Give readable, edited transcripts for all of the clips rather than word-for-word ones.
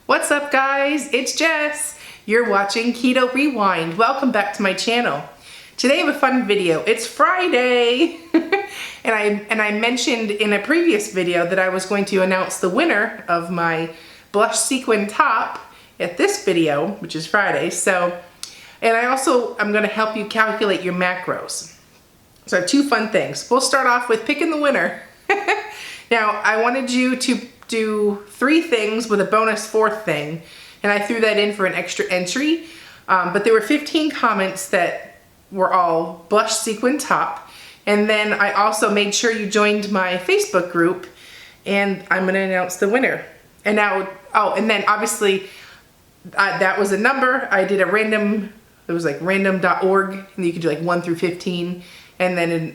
What's up guys? It's Jess. You're watching Keto Rewind. Welcome back to my channel. Today I have a fun video. It's Friday and I mentioned in a previous video that I was going to announce the winner of my blush sequin top at this video, which is Friday. And I'm going to help you calculate your macros. So I have two fun things. We'll start off with picking the winner. Now I wanted you to do 3 things with a bonus 4th thing, and I threw that in for an extra entry, but there were 15 comments that were all blush sequin top, and then I also made sure you joined my Facebook group, and I'm going to announce the winner. And now, and then obviously that was a number. I did a random, it was like random.org, and you could do like 1 through 15, and then in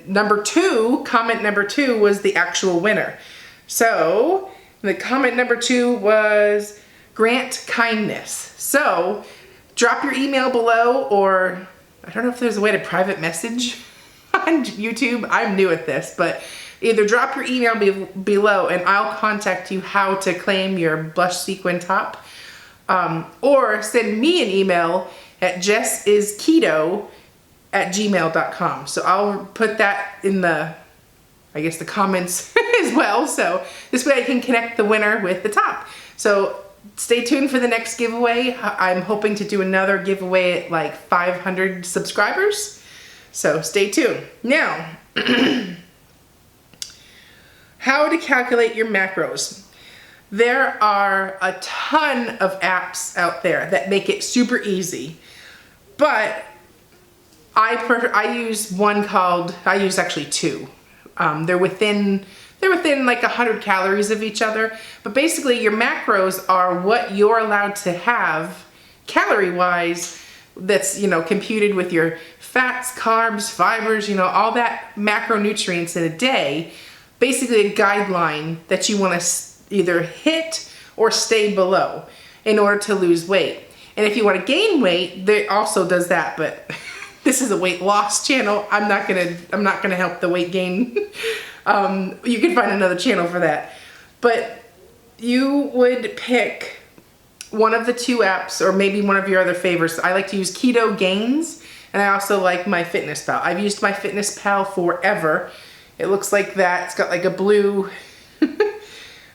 comment number 2 was the actual winner. So the comment number 2 was Grant Kindness. So drop your email below, or I don't know if there's a way to private message on YouTube. I'm new at this, but either drop your email below and I'll contact you how to claim your blush sequin top, or send me an email at jessisketo@gmail.com. So I'll put that in the comments as well, so this way I can connect the winner with the top. So stay tuned for the next giveaway. I'm hoping to do another giveaway at like 500 subscribers, so stay tuned. Now, how to calculate your macros. There are a ton of apps out there that make it super easy, but I use actually 2. They're within like 100 calories of each other, but basically your macros are what you're allowed to have calorie-wise, that's, computed with your fats, carbs, fibers, all that macronutrients in a day. Basically a guideline that you want to either hit or stay below in order to lose weight. And if you want to gain weight, it also does that, but this is a weight loss channel. I'm not gonna help the weight gain. You can find another channel for that. But you would pick one of the 2 apps, or maybe one of your other favorites. I like to use Keto Gains, and I also like MyFitnessPal. I've used MyFitnessPal forever. It looks like that. It's got like a blue,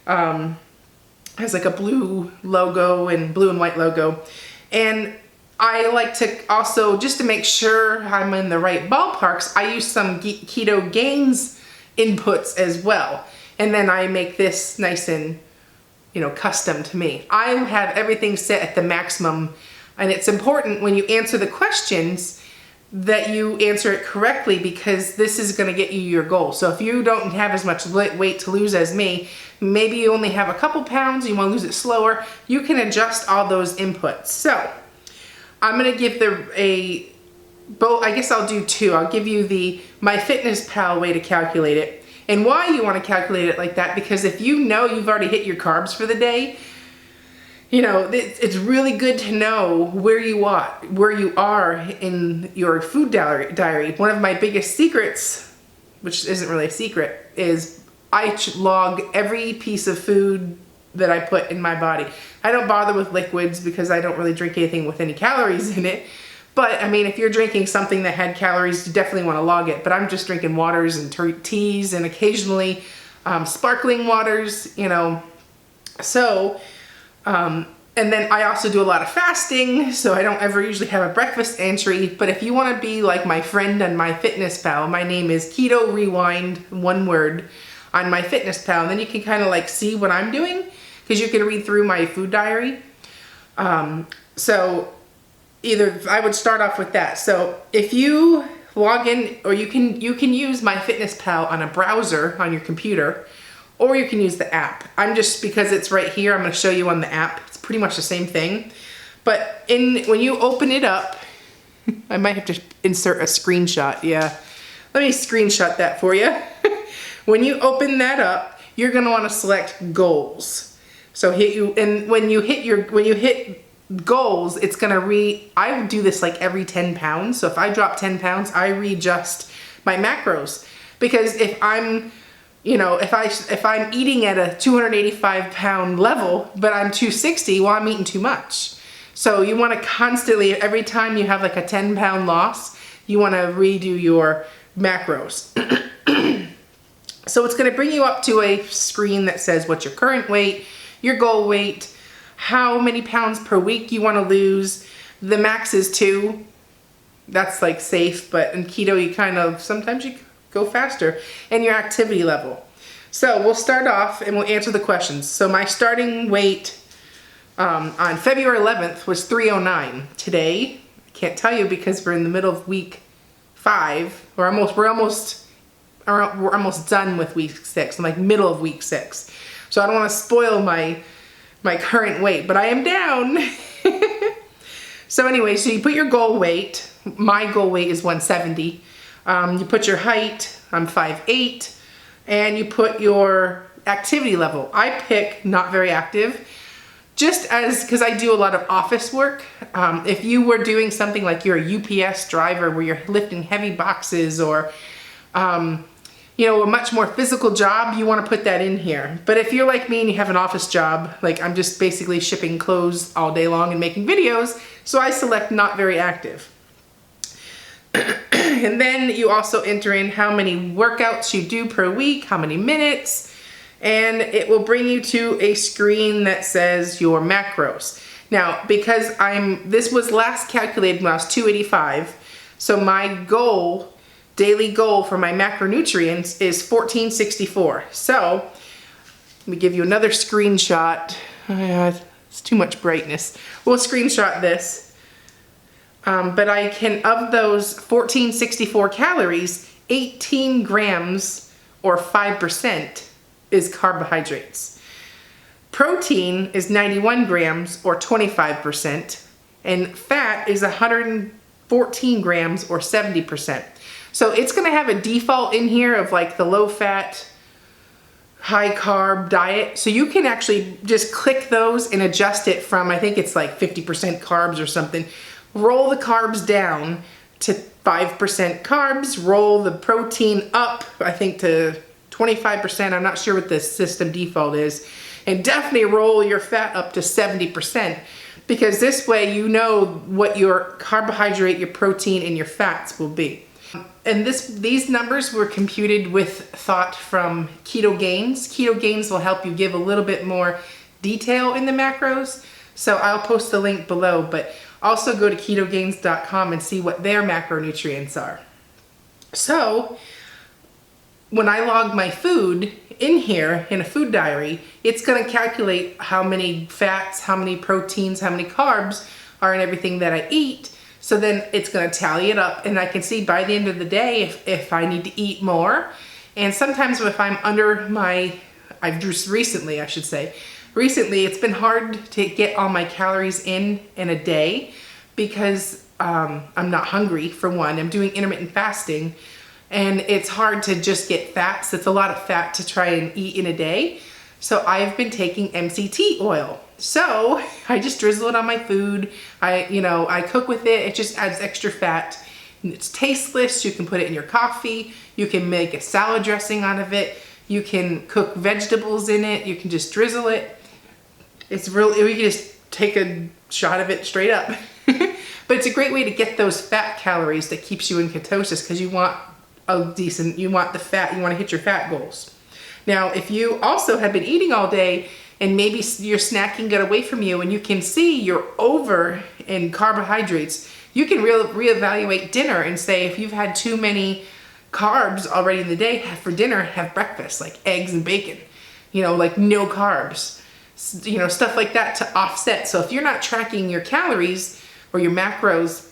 has like a blue logo and blue and white logo. And I like to also, just to make sure I'm in the right ballparks, I use some Keto Gains inputs as well. And then I make this nice and, custom to me. I have everything set at the maximum, and it's important when you answer the questions that you answer it correctly, because this is going to get you your goal. So if you don't have as much weight to lose as me, maybe you only have a couple pounds, you want to lose it slower, you can adjust all those inputs. So I'm going to give I guess I'll do 2. I'll give you the MyFitnessPal way to calculate it. And why you want to calculate it like that, because if you know you've already hit your carbs for the day, it's really good to know where you are in your food diary. One of my biggest secrets, which isn't really a secret, is I log every piece of food that I put in my body. I don't bother with liquids because I don't really drink anything with any calories in it. But I mean, if you're drinking something that had calories, you definitely want to log it. But I'm just drinking waters and teas and occasionally sparkling waters, So, and then I also do a lot of fasting, so I don't ever usually have a breakfast entry. But if you want to be like my friend on MyFitnessPal, my name is Keto Rewind, one word, on MyFitnessPal. And then you can kind of like see what I'm doing, because you can read through my food diary. So either I would start off with that. So if you log in, or you can use MyFitnessPal on a browser on your computer, or you can use the app. Because it's right here, I'm going to show you on the app. It's pretty much the same thing. But when you open it up, I might have to insert a screenshot. Yeah, let me screenshot that for you. When you open that up, you're going to want to select goals. So when you hit goals, it's going to I do this like every 10 pounds. So if I drop 10 pounds, I readjust my macros, because if I'm you know, if I'm eating at a 285-pound level, but I'm 260, well, I'm eating too much. So you want to constantly, every time you have like a 10-pound loss, you want to redo your macros. So it's going to bring you up to a screen that says what's your current weight, your goal weight, how many pounds per week you want to lose. The max is 2. That's like safe, but in keto you kind of, sometimes you go faster, and your activity level. So we'll start off and we'll answer the questions. So my starting weight on February 11th was 309. Today, I can't tell you because we're in the middle of week 5. We're almost done with week 6. I'm like middle of week 6. So I don't want to spoil my current weight, but I am down. So anyway, so you put your goal weight. My goal weight is 170. You put your height, I'm 5'8", and you put your activity level. I pick not very active, just as, because I do a lot of office work. If you were doing something like you're a UPS driver where you're lifting heavy boxes, or you know, a much more physical job, you want to put that in here. But if you're like me and you have an office job, like I'm just basically shipping clothes all day long and making videos, so I select not very active. And then you also enter in how many workouts you do per week, how many minutes, and it will bring you to a screen that says your macros. Now, because this was last calculated when I was 285, so my goal, daily goal for my macronutrients is 1464. So let me give you another screenshot. It's too much brightness. We'll screenshot this. But I can, of those 1464 calories, 18 grams or 5% is carbohydrates. Protein is 91 grams or 25%, and fat is 114 grams or 70%. So it's gonna have a default in here of like the low fat, high carb diet. So you can actually just click those and adjust it from, I think it's like 50% carbs or something. Roll the carbs down to 5% carbs, roll the protein up, I think to 25%, I'm not sure what the system default is, and definitely roll your fat up to 70%, because this way you know what your carbohydrate, your protein, and your fats will be. And these numbers were computed with thought from Keto Gains. Keto Gains will help you give a little bit more detail in the macros, so I'll post the link below, but also go to ketogains.com and see what their macronutrients are. So when I log my food in here in a food diary, it's going to calculate how many fats, how many proteins, how many carbs are in everything that I eat. So then it's going to tally it up, and I can see by the end of the day if I need to eat more. And sometimes if I'm under recently it's been hard to get all my calories in a day because I'm not hungry, for one. I'm doing intermittent fasting, and it's hard to just get fats. It's a lot of fat to try and eat in a day. So I've been taking MCT oil. So I just drizzle it on my food. I cook with it. It just adds extra fat. It's tasteless. You can put it in your coffee. You can make a salad dressing out of it. You can cook vegetables in it. You can just drizzle it. It's really, we can just take a shot of it straight up. But it's a great way to get those fat calories that keeps you in ketosis, because you want you want the fat, you want to hit your fat goals. Now, if you also have been eating all day and maybe your snacking got away from you and you can see you're over in carbohydrates, you can reevaluate dinner and say, if you've had too many carbs already in the day, for dinner, have breakfast, like eggs and bacon, like no carbs, stuff like that to offset. So if you're not tracking your calories or your macros,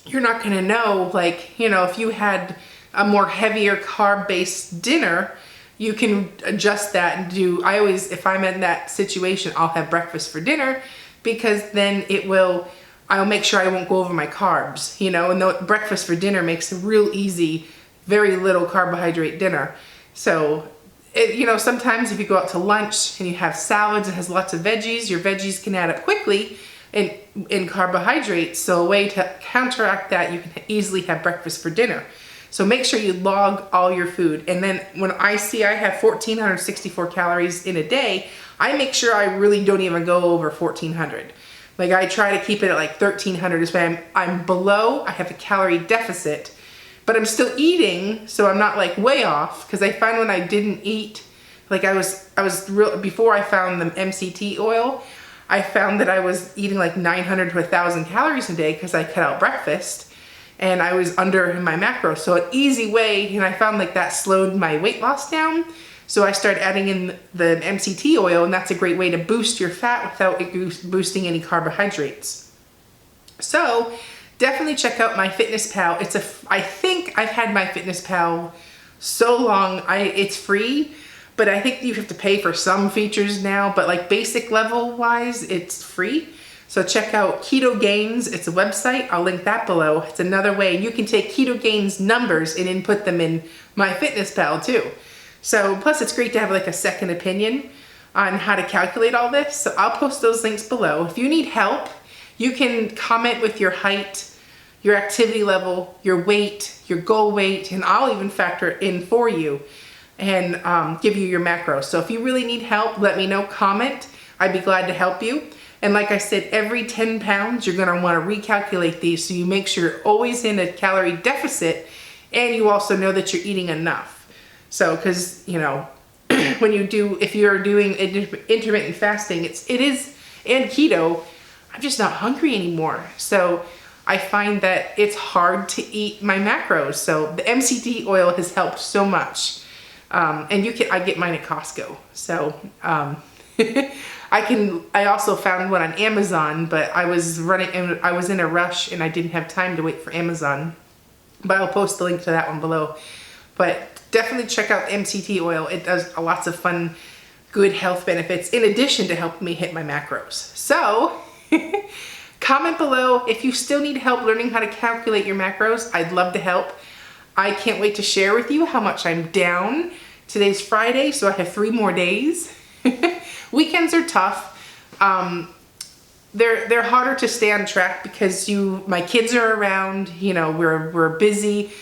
you're not gonna know, if you had a more heavier carb-based dinner, you can adjust that and if I'm in that situation, I'll have breakfast for dinner, because then I'll make sure I won't go over my carbs, and the breakfast for dinner makes a real easy, very little carbohydrate dinner. So, sometimes if you go out to lunch and you have salads that has lots of veggies, your veggies can add up quickly in carbohydrates. So a way to counteract that, you can easily have breakfast for dinner. So make sure you log all your food. And then when I see I have 1,464 calories in a day, I make sure I really don't even go over 1,400. Like I try to keep it at like 1,300 is when I'm below, I have a calorie deficit, but I'm still eating, so I'm not like way off, because I find when I didn't eat, like I was real, before I found the MCT oil, I found that I was eating like 900 to 1,000 calories a day because I cut out breakfast and I was under my macros. So an easy way, and I found like that slowed my weight loss down. So I started adding in the MCT oil, and that's a great way to boost your fat without it boosting any carbohydrates. So definitely check out MyFitnessPal. I think I've had MyFitnessPal so long, it's free, but I think you have to pay for some features now, but like basic level wise, it's free. So check out Keto Gains. It's a website. I'll link that below. It's another way you can take Keto Gains numbers and input them in MyFitnessPal too. So plus it's great to have like a second opinion on how to calculate all this. So I'll post those links below. If you need help, you can comment with your height, your activity level, your weight, your goal weight, and I'll even factor it in for you and give you your macros. So if you really need help, let me know, comment. I'd be glad to help you. And like I said, every 10 pounds, you're gonna wanna recalculate these so you make sure you're always in a calorie deficit and you also know that you're eating enough. So, cause you know, if you're doing intermittent fasting, and keto, I'm just not hungry anymore. So I find that it's hard to eat my macros. So the MCT oil has helped so much. And I get mine at Costco. So, I also found one on Amazon, but I was in a rush and I didn't have time to wait for Amazon, but I'll post the link to that one below. But definitely check out the MCT oil. It does lots of fun, good health benefits in addition to helping me hit my macros. So comment below if you still need help learning how to calculate your macros. I'd love to help. I can't wait to share with you how much I'm down. Today's Friday, so I have 3 more days. Weekends are tough. They're harder to stay on track because my kids are around, you know, we're busy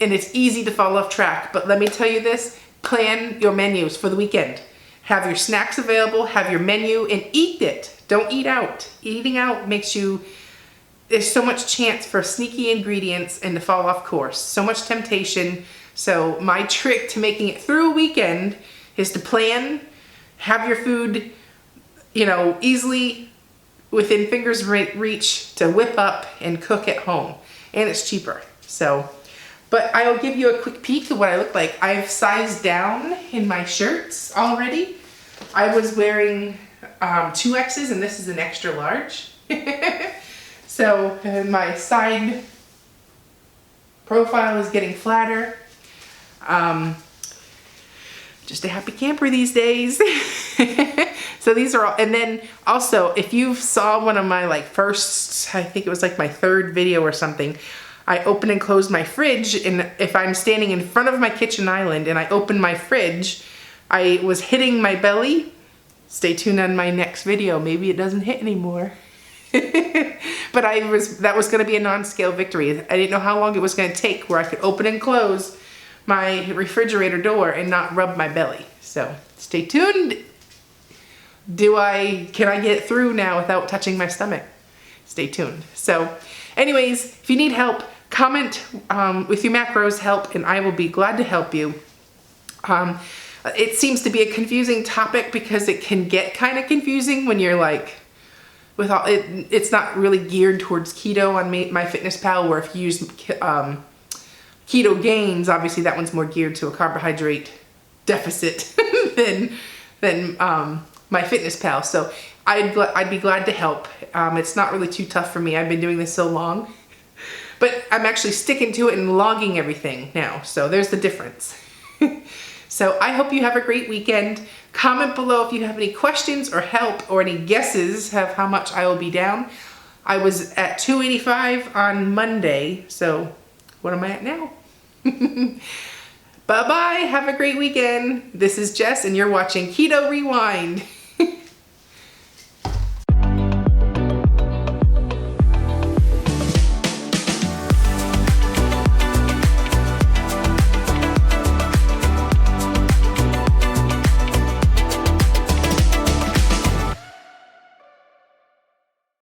and it's easy to fall off track. But let me tell you this, plan your menus for the weekend. Have your snacks available, have your menu, and eat it. Don't eat out. Eating out there's so much chance for sneaky ingredients and to fall off course. So much temptation. So my trick to making it through a weekend is to plan, have your food, you know, easily within fingers reach to whip up and cook at home. And it's cheaper. So, but I'll give you a quick peek of what I look like. I've sized down in my shirts already. I was wearing 2X's and this is an extra large. So my side profile is getting flatter. Just a happy camper these days. So these are all, and then also if you saw one of my I think it was like my 3rd video or something, I open and close my fridge, and if I'm standing in front of my kitchen island and I open my fridge, I was hitting my belly. Stay tuned on my next video. Maybe it doesn't hit anymore. But that was gonna be a non-scale victory. I didn't know how long it was gonna take where I could open and close my refrigerator door and not rub my belly. So stay tuned. Can I get through now without touching my stomach? Stay tuned. So anyways, if you need help, comment with your macros help and I will be glad to help you. It seems to be a confusing topic because it can get kind of confusing when you're like, it's not really geared towards keto on MyFitnessPal, where if you use Keto Gains, obviously that one's more geared to a carbohydrate deficit than MyFitnessPal. So I'd be glad to help. It's not really too tough for me. I've been doing this so long, but I'm actually sticking to it and logging everything now. So there's the difference. So I hope you have a great weekend. Comment below if you have any questions or help or any guesses of how much I will be down. I was at 285 on Monday. So what am I at now? Bye-bye. Have a great weekend. This is Jess and you're watching Keto Rewind.